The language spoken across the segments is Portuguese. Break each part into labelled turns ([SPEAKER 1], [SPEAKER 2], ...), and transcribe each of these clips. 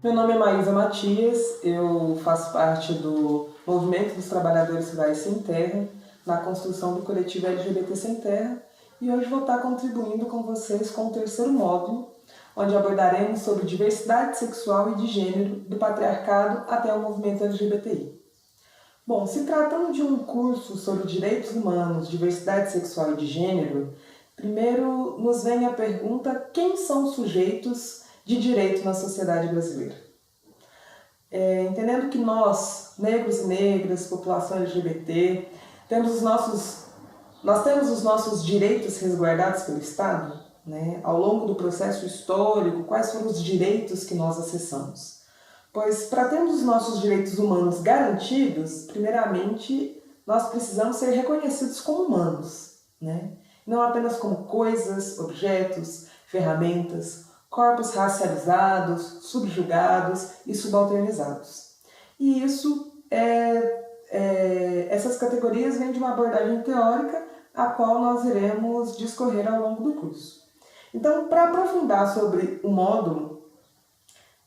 [SPEAKER 1] Meu nome é Maísa Matias, eu faço parte do Movimento dos Trabalhadores Rurais Sem Terra, na construção do coletivo LGBT Sem Terra, e hoje vou estar contribuindo com vocês com o terceiro módulo, onde abordaremos sobre diversidade sexual e de gênero, do patriarcado até o movimento LGBTI. Bom, se tratando de um curso sobre direitos humanos, diversidade sexual e de gênero, primeiro nos vem a pergunta: quem são os sujeitos de direito na sociedade brasileira? Entendendo que nós, negros e negras, população LGBT, nós temos os nossos direitos resguardados pelo Estado, né? Ao longo do processo histórico, quais foram os direitos que nós acessamos? Pois, para termos os nossos direitos humanos garantidos, primeiramente, nós precisamos ser reconhecidos como humanos, né? Não apenas como coisas, objetos, ferramentas, corpos racializados, subjugados e subalternizados. E essas categorias vêm de uma abordagem teórica, a qual nós iremos discorrer ao longo do curso. Então, para aprofundar sobre o módulo,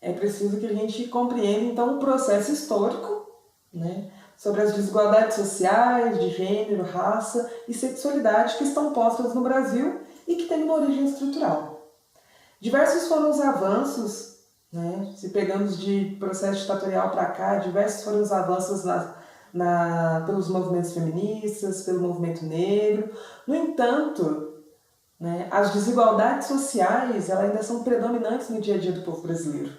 [SPEAKER 1] é preciso que a gente compreenda então o processo histórico, né, sobre as desigualdades sociais, de gênero, raça e sexualidade que estão postas no Brasil e que têm uma origem estrutural. Diversos foram os avanços, né, se pegamos de processo ditatorial para cá, diversos foram os avanços pelos movimentos feministas, pelo movimento negro. No entanto, né, as desigualdades sociais elas ainda são predominantes no dia a dia do povo brasileiro.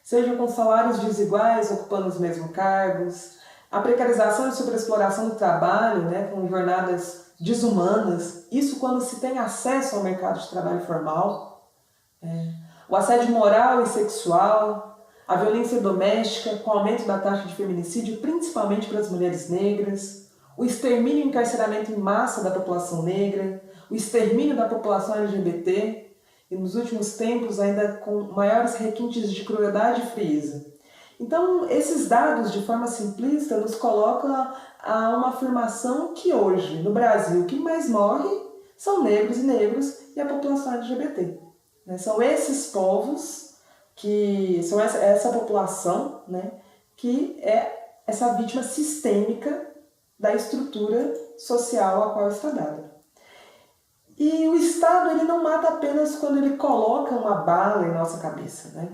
[SPEAKER 1] Seja com salários desiguais, ocupando os mesmos cargos, a precarização e superexploração do trabalho, né, com jornadas desumanas, isso quando se tem acesso ao mercado de trabalho formal, o assédio moral e sexual, a violência doméstica, com o aumento da taxa de feminicídio, principalmente para as mulheres negras, o extermínio e encarceramento em massa da população negra, o extermínio da população LGBT, e nos últimos tempos ainda com maiores requintes de crueldade e frieza. Então, esses dados, de forma simplista, nos colocam a uma afirmação que hoje, no Brasil, quem mais morre são negros e negros e a população LGBT. São esses povos, são essa população, né, que é essa vítima sistêmica da estrutura social a qual está dada. E o Estado ele não mata apenas quando ele coloca uma bala em nossa cabeça, né?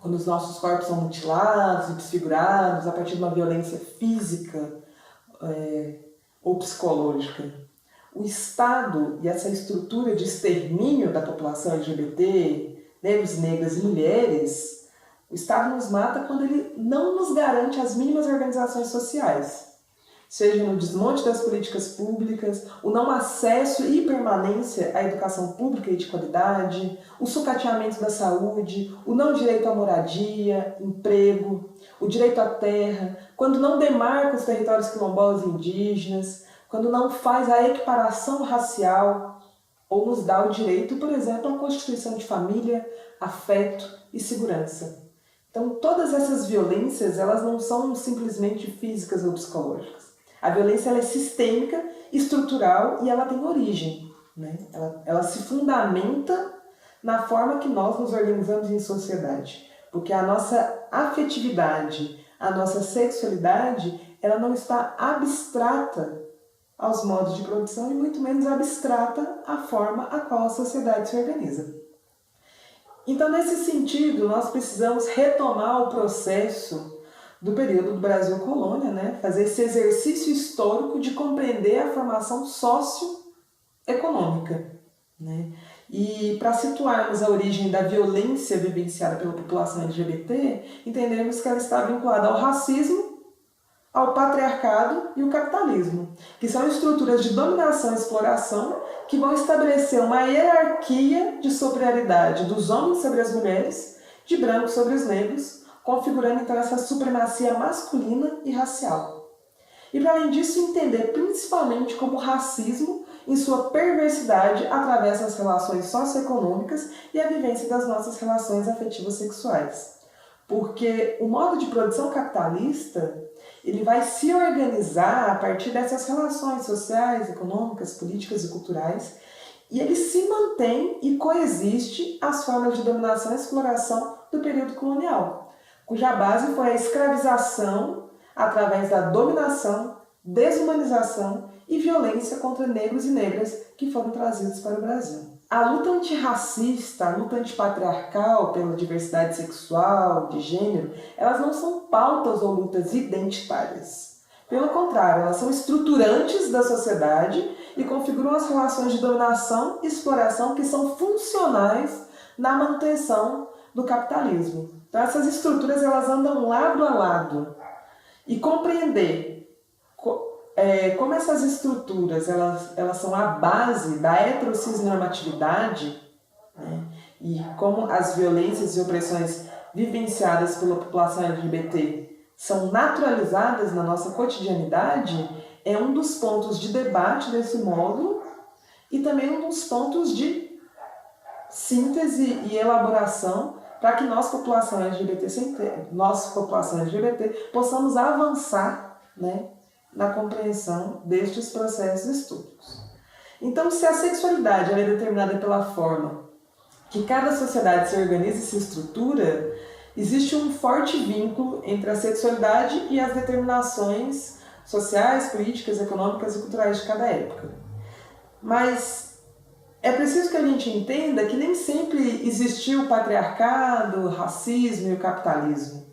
[SPEAKER 1] Quando os nossos corpos são mutilados e desfigurados a partir de uma violência física ou psicológica. O Estado e essa estrutura de extermínio da população LGBT, negros, negras e mulheres, o Estado nos mata quando ele não nos garante as mínimas organizações sociais. Seja no desmonte das políticas públicas, o não acesso e permanência à educação pública e de qualidade, o sucateamento da saúde, o não direito à moradia, emprego, o direito à terra, quando não demarca os territórios quilombolas e indígenas, quando não faz a equiparação racial ou nos dá o direito, por exemplo, à constituição de família, afeto e segurança. Então, todas essas violências, elas não são simplesmente físicas ou psicológicas. A violência ela é sistêmica, estrutural e ela tem origem, né? Ela se fundamenta na forma que nós nos organizamos em sociedade. Porque a nossa afetividade, a nossa sexualidade, ela não está abstrata aos modos de produção e muito menos abstrata à forma a qual a sociedade se organiza. Então, nesse sentido, nós precisamos retomar o processo do período do Brasil colônia, né? Fazer esse exercício histórico de compreender a formação socioeconômica, né? E para situarmos a origem da violência vivenciada pela população LGBT, entendemos que ela está vinculada ao racismo, ao patriarcado e ao capitalismo, que são estruturas de dominação e exploração que vão estabelecer uma hierarquia de superioridade dos homens sobre as mulheres, de brancos sobre os negros, configurando então essa supremacia masculina e racial. E para além disso, entender principalmente como o racismo, em sua perversidade, atravessa as relações socioeconômicas e a vivência das nossas relações afetivas sexuais. Porque o modo de produção capitalista ele vai se organizar a partir dessas relações sociais, econômicas, políticas e culturais, e ele se mantém e coexiste às formas de dominação e exploração do período colonial. cuja base foi a escravização através da dominação, desumanização e violência contra negros e negras que foram trazidos para o Brasil. A luta antirracista, a luta antipatriarcal pela diversidade sexual, de gênero, elas não são pautas ou lutas identitárias. Pelo contrário, elas são estruturantes da sociedade e configuram as relações de dominação e exploração que são funcionais na manutenção do capitalismo. Então essas estruturas elas andam lado a lado. E compreender como essas estruturas elas são a base da heterocisnormatividade, né, e como as violências e opressões vivenciadas pela população LGBT são naturalizadas na nossa cotidianidade, é um dos pontos de debate desse módulo e também um dos pontos de síntese e elaboração para que nós, população LGBT, possamos avançar, né, na compreensão destes processos históricos. Então, se a sexualidade é determinada pela forma que cada sociedade se organiza e se estrutura, existe um forte vínculo entre a sexualidade e as determinações sociais, políticas, econômicas e culturais de cada época. Mas é preciso que a gente entenda que nem sempre existiu o patriarcado, o racismo e o capitalismo,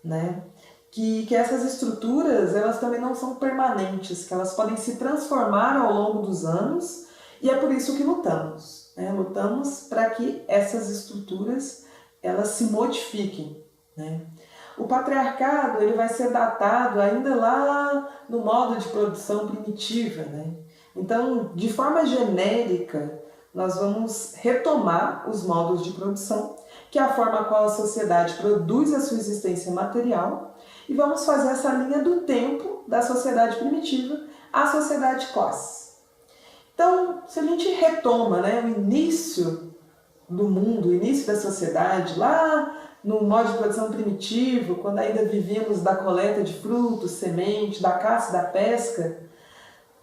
[SPEAKER 1] né? Que essas estruturas elas também não são permanentes, que elas podem se transformar ao longo dos anos, e é por isso que lutamos, né? Lutamos para que essas estruturas elas se modifiquem, né? O patriarcado ele vai ser datado ainda lá no modo de produção primitiva, né? Então, de forma genérica, nós vamos retomar os modos de produção, que é a forma a qual a sociedade produz a sua existência material, e vamos fazer essa linha do tempo da sociedade primitiva à sociedade classe. Então, se a gente retoma, né, o início do mundo, o início da sociedade, lá no modo de produção primitivo, quando ainda vivíamos da coleta de frutos, sementes, da caça e da pesca,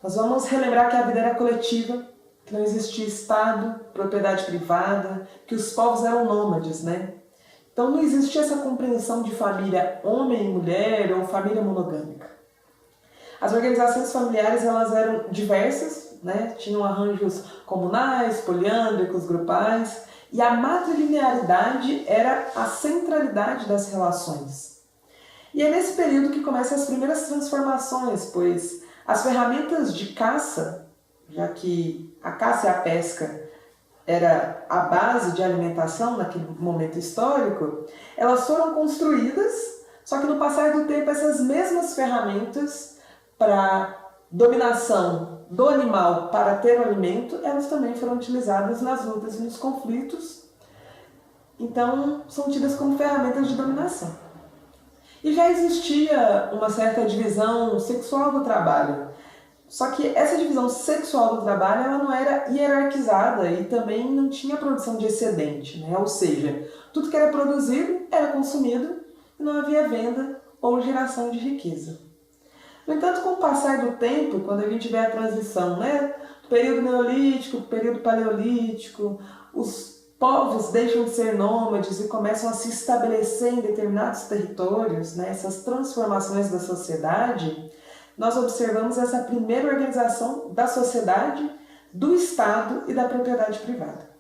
[SPEAKER 1] nós vamos relembrar que a vida era coletiva, que não existia Estado, propriedade privada, que os povos eram nômades, né? Então não existia essa compreensão de família homem e mulher ou família monogâmica. As organizações familiares elas eram diversas, né? Tinham arranjos comunais, poliândricos, grupais, e a matrilinearidade era a centralidade das relações. E é nesse período que começam as primeiras transformações, pois as ferramentas de caça, já que a caça e a pesca era a base de alimentação naquele momento histórico, elas foram construídas, só que no passar do tempo essas mesmas ferramentas para dominação do animal para ter o alimento, elas também foram utilizadas nas lutas e nos conflitos, então são tidas como ferramentas de dominação. E já existia uma certa divisão sexual do trabalho. Só que essa divisão sexual do trabalho ela não era hierarquizada e também não tinha produção de excedente, né? Ou seja, tudo que era produzido era consumido e não havia venda ou geração de riqueza. No entanto, com o passar do tempo, quando a gente vê a transição, né, do período neolítico, do período paleolítico, os povos deixam de ser nômades e começam a se estabelecer em determinados territórios, né, essas transformações da sociedade, nós observamos essa primeira organização da sociedade, do Estado e da propriedade privada.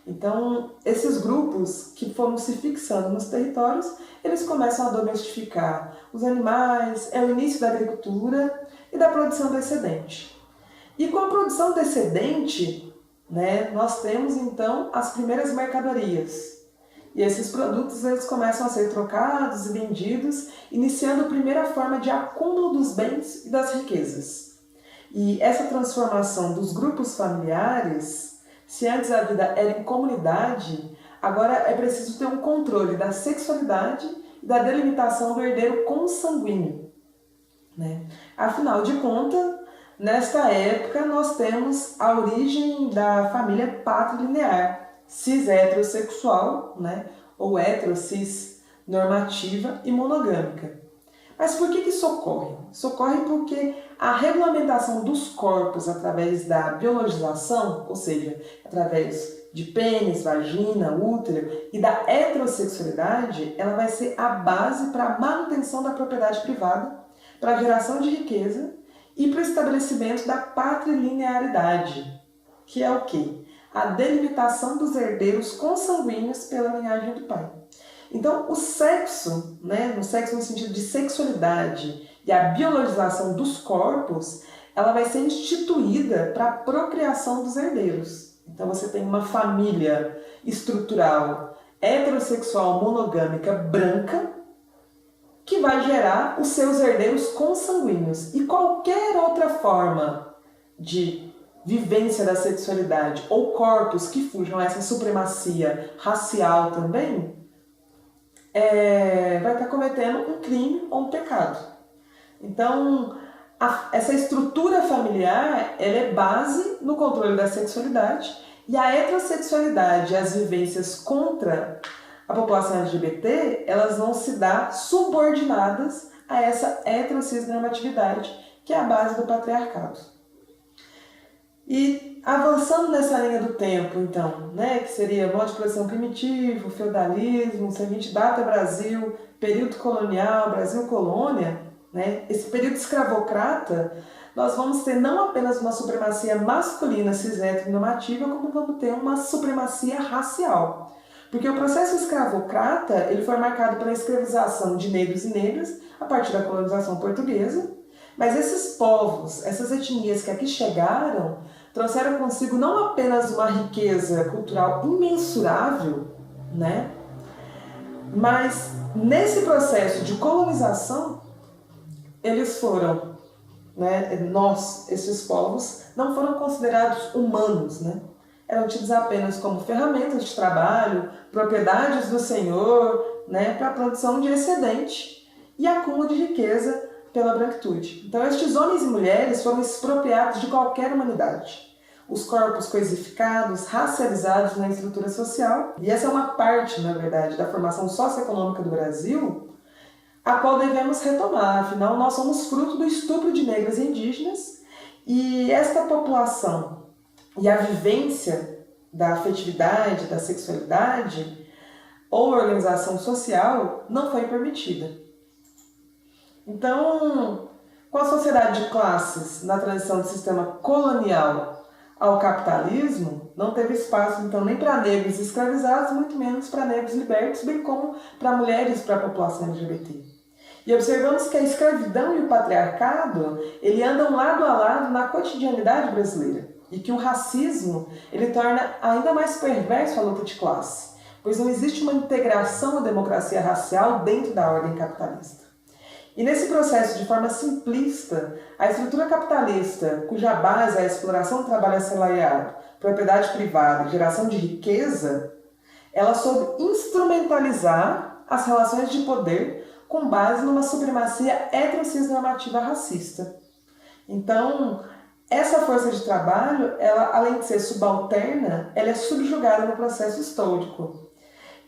[SPEAKER 1] Então, esses grupos que foram se fixando nos territórios, eles começam a domesticar os animais, é o início da agricultura e da produção do excedente. E com a produção do excedente, né, nós temos então as primeiras mercadorias. E esses produtos eles começam a ser trocados e vendidos, iniciando a primeira forma de acúmulo dos bens e das riquezas. E essa transformação dos grupos familiares, se antes a vida era em comunidade, agora é preciso ter um controle da sexualidade e da delimitação do herdeiro consanguíneo, né? Afinal de contas, nesta época nós temos a origem da família patrilinear, cis-heterossexual, né? Ou hetero-cis normativa e monogâmica. Mas por que isso ocorre? Isso ocorre porque a regulamentação dos corpos através da biologização, ou seja, através de pênis, vagina, útero e da heterossexualidade, ela vai ser a base para a manutenção da propriedade privada, para a geração de riqueza e para o estabelecimento da patrilinearidade, que é o quê? A delimitação dos herdeiros consanguíneos pela linhagem do pai. Então, o sexo, no sexo no sentido de sexualidade e a biologização dos corpos, ela vai ser instituída para a procriação dos herdeiros. Então, você tem uma família estrutural heterossexual monogâmica branca que vai gerar os seus herdeiros consanguíneos. E qualquer outra forma de vivência da sexualidade ou corpos que fujam a essa supremacia racial também, vai estar cometendo um crime ou um pecado. Então, essa estrutura familiar ela é base no controle da sexualidade e a heterossexualidade e as vivências contra a população LGBT, elas vão se dar subordinadas a essa heterossexualidade, que é a base do patriarcado. E avançando nessa linha do tempo, então, que seria modo de produção primitivo, feudalismo, se a gente data Brasil, período colonial, Brasil colônia, esse período escravocrata, nós vamos ter não apenas uma supremacia masculina cis-heteronormativa, como vamos ter uma supremacia racial. Porque o processo escravocrata ele foi marcado pela escravização de negros e negras a partir da colonização portuguesa, mas esses povos, essas etnias que aqui chegaram, trouxeram consigo não apenas uma riqueza cultural imensurável, mas nesse processo de colonização, eles foram, esses povos, não foram considerados humanos, Eram tidos apenas como ferramentas de trabalho, propriedades do senhor, para a produção de excedente e acúmulo de riqueza pela branquitude. Então, estes homens e mulheres foram expropriados de qualquer humanidade. Os corpos coisificados, racializados na estrutura social. E essa é uma parte, na verdade, da formação socioeconômica do Brasil, a qual devemos retomar. Afinal, nós somos fruto do estupro de negros e indígenas, e esta população e a vivência da afetividade, da sexualidade ou organização social não foi permitida. Então, com a sociedade de classes na transição do sistema colonial ao capitalismo, não teve espaço então nem para negros escravizados, muito menos para negros libertos, bem como para mulheres e para a população LGBT. E observamos que a escravidão e o patriarcado ele andam lado a lado na cotidianidade brasileira e que o racismo ele torna ainda mais perverso a luta de classe, pois não existe uma integração da democracia racial dentro da ordem capitalista. E nesse processo, de forma simplista, a estrutura capitalista, cuja base é a exploração do trabalho assalariado, propriedade privada e geração de riqueza, ela soube instrumentalizar as relações de poder com base numa supremacia heterossexual racista. Então, essa força de trabalho, ela, além de ser subalterna, ela é subjugada no processo histórico.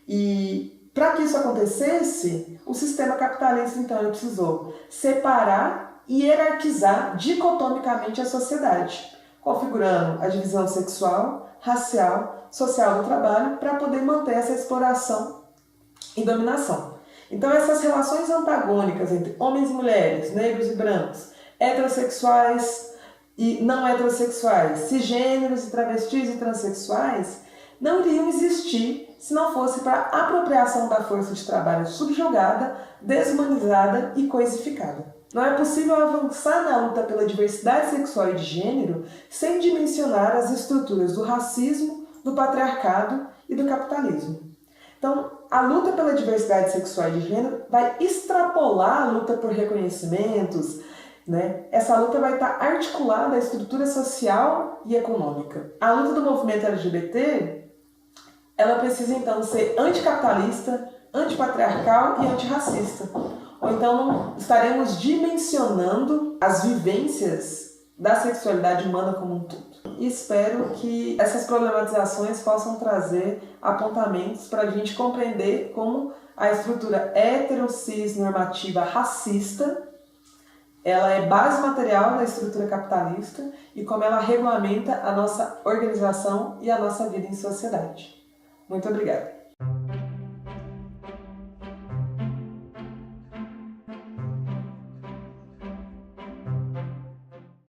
[SPEAKER 1] E para que isso acontecesse, o sistema capitalista, então, ele precisou separar e hierarquizar dicotomicamente a sociedade, configurando a divisão sexual, racial, social do trabalho, para poder manter essa exploração e dominação. Então, essas relações antagônicas entre homens e mulheres, negros e brancos, heterossexuais e não heterossexuais, cisgêneros e travestis e transexuais, não iriam existir se não fosse para a apropriação da força de trabalho subjugada, desumanizada e coisificada. Não é possível avançar na luta pela diversidade sexual e de gênero sem dimensionar as estruturas do racismo, do patriarcado e do capitalismo. Então, a luta pela diversidade sexual e de gênero vai extrapolar a luta por reconhecimentos, Essa luta vai estar articulada à estrutura social e econômica. A luta do movimento LGBT ela precisa então ser anticapitalista, antipatriarcal e antirracista. Ou então estaremos dimensionando as vivências da sexualidade humana como um todo. e espero que essas problematizações possam trazer apontamentos para a gente compreender como a estrutura hetero-cis normativa racista ela é base material da estrutura capitalista e como ela regulamenta a nossa organização e a nossa vida em sociedade. Muito obrigada.